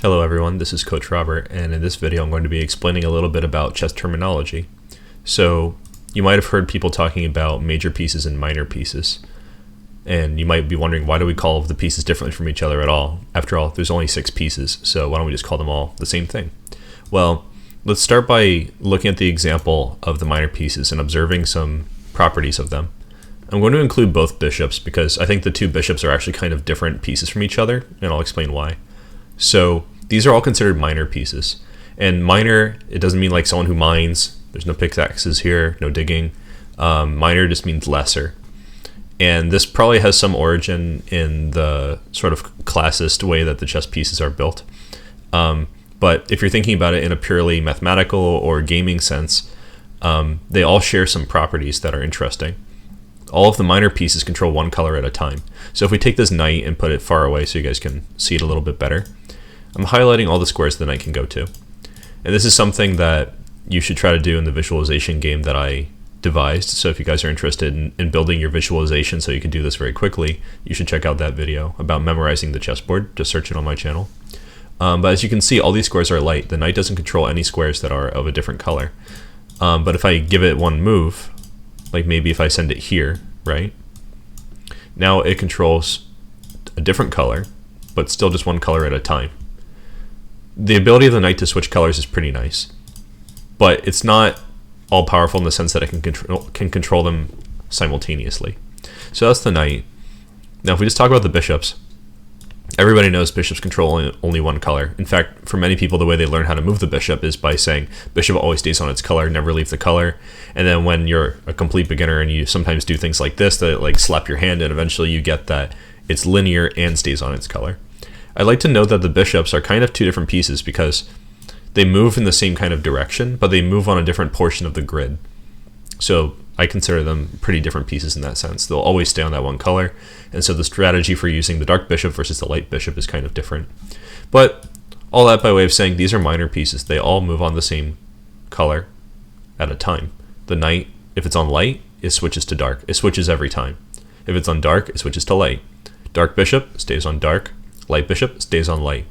Hello everyone, this is Coach Robert, and in this video I'm going to be explaining a little bit about chess terminology. So, you might have heard people talking about major pieces and minor pieces, and you might be wondering, why do we call the pieces differently from each other at all? After all, there's only 6 pieces, so why don't we just call them all the same thing? Well, let's start by looking at the example of the minor pieces and observing some properties of them. I'm going to include both bishops because I think the two bishops are actually kind of different pieces from each other, and I'll explain why. So these are all considered minor pieces. And minor, it doesn't mean like someone who mines. There's no pickaxes here, no digging. Minor just means lesser. And this probably has some origin in the sort of classist way that the chess pieces are built. But if you're thinking about it in a purely mathematical or gaming sense, they all share some properties that are interesting. All of the minor pieces control one color at a time. So if we take this knight and put it far away so you guys can see it a little bit better, I'm highlighting all the squares the knight can go to. And this is something that you should try to do in the visualization game that I devised. So if you guys are interested in building your visualization so you can do this very quickly, you should check out that video about memorizing the chessboard. Just search it on my channel. But as you can see, all these squares are light. The knight doesn't control any squares that are of a different color. But if I give it one move, like maybe if I send it here, right? Now it controls a different color, but still just one color at a time. The ability of the knight to switch colors is pretty nice, but it's not all powerful in the sense that it can control them simultaneously. So that's the knight. Now if we just talk about the bishops, everybody knows bishops control only one color. In fact, for many people, the way they learn how to move the bishop is by saying bishop always stays on its color, never leave the color. And then when you're a complete beginner and you sometimes do things like this that like slap your hand, and eventually you get that it's linear and stays on its color. I'd like to note that the bishops are kind of two different pieces because they move in the same kind of direction, but they move on a different portion of the grid. So I consider them pretty different pieces in that sense. They'll always stay on that one color, and so the strategy for using the dark bishop versus the light bishop is kind of different. But all that by way of saying these are minor pieces. They all move on the same color at a time. The knight, if it's on light, it switches to dark. It switches every time. If it's on dark, it switches to light. Dark bishop stays on dark. Light bishop stays on light.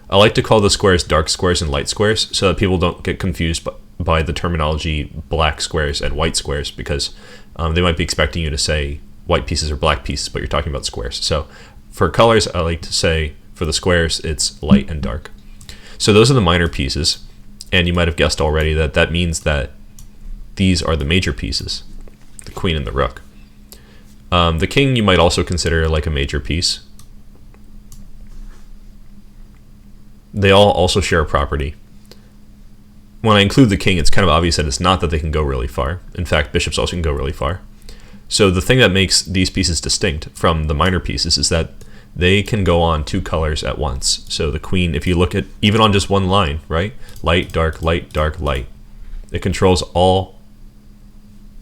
I like to call the squares dark squares and light squares so that people don't get confused by the terminology black squares and white squares, because they might be expecting you to say white pieces or black pieces, but you're talking about squares. So for colors, I like to say for the squares, it's light and dark. So those are the minor pieces, and you might have guessed already that that means that these are the major pieces, the queen and the rook. The king you might also consider like a major piece. They all also share a property. When I include the king, it's kind of obvious that it's not that they can go really far. In fact, bishops also can go really far. So the thing that makes these pieces distinct from the minor pieces is that they can go on 2 colors at once. So the queen, if you look at even on just one line, right? Light, dark, light, dark, light. It controls all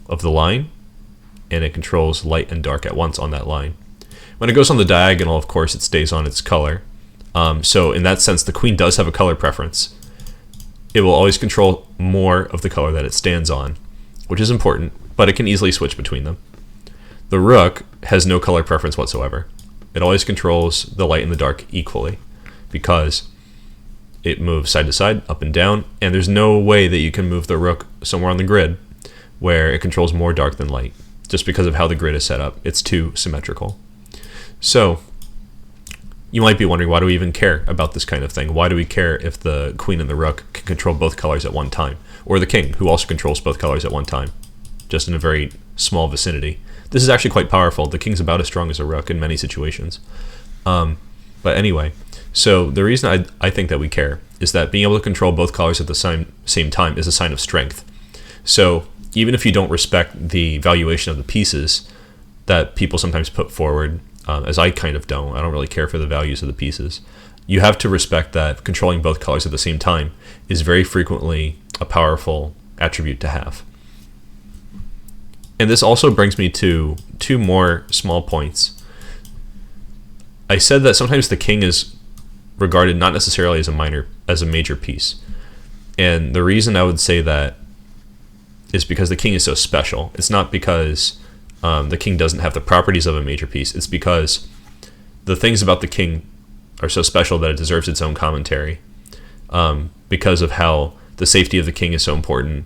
of the line, and it controls light and dark at once on that line. When it goes on the diagonal, of course, it stays on its color. So in that sense, the queen does have a color preference. It will always control more of the color that it stands on, which is important, but it can easily switch between them. The rook has no color preference whatsoever. It always controls the light and the dark equally because it moves side to side, up and down, and there's no way that you can move the rook somewhere on the grid where it controls more dark than light, just because of how the grid is set up. It's too symmetrical. So you might be wondering, why do we even care about this kind of thing? Why do we care if the queen and the rook can control both colors at one time? Or the king, who also controls both colors at one time, just in a very small vicinity. This is actually quite powerful. The king's about as strong as a rook in many situations. But anyway, so the reason I think that we care is that being able to control both colors at the same time is a sign of strength. So even if you don't respect the valuation of the pieces that people sometimes put forward, as I kind of don't really care for the values of the pieces, you have to respect that controlling both colors at the same time is very frequently a powerful attribute to have. And this also brings me to 2 more small points. I said that sometimes the king is regarded not necessarily as a major piece. And the reason I would say that is because the king is so special. It's not because the king doesn't have the properties of a major piece. It's because the things about the king are so special that it deserves its own commentary, because of how the safety of the king is so important,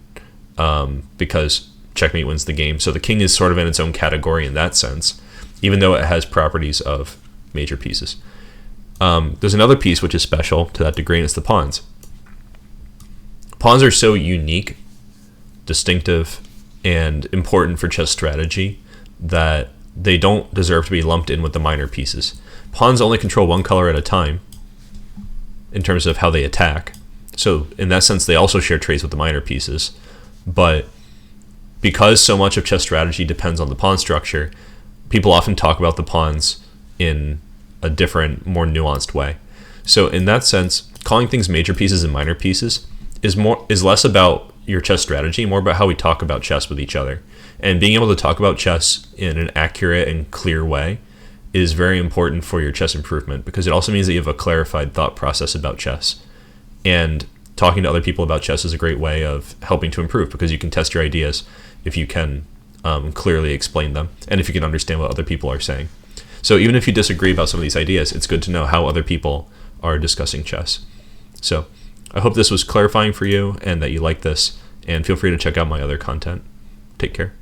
because checkmate wins the game. So the king is sort of in its own category in that sense, even though it has properties of major pieces. There's another piece which is special to that degree, and it's the pawns. Pawns are so unique, distinctive, and important for chess strategy that they don't deserve to be lumped in with the minor pieces. Pawns only control one color at a time in terms of how they attack. So in that sense, they also share traits with the minor pieces. But because so much of chess strategy depends on the pawn structure, people often talk about the pawns in a different, more nuanced way. So in that sense, calling things major pieces and minor pieces is less about your chess strategy, more about how we talk about chess with each other. And being able to talk about chess in an accurate and clear way is very important for your chess improvement, because it also means that you have a clarified thought process about chess. And talking to other people about chess is a great way of helping to improve, because you can test your ideas if you can clearly explain them, and if you can understand what other people are saying. So even if you disagree about some of these ideas, it's good to know how other people are discussing chess. So I hope this was clarifying for you and that you like this, and feel free to check out my other content. Take care.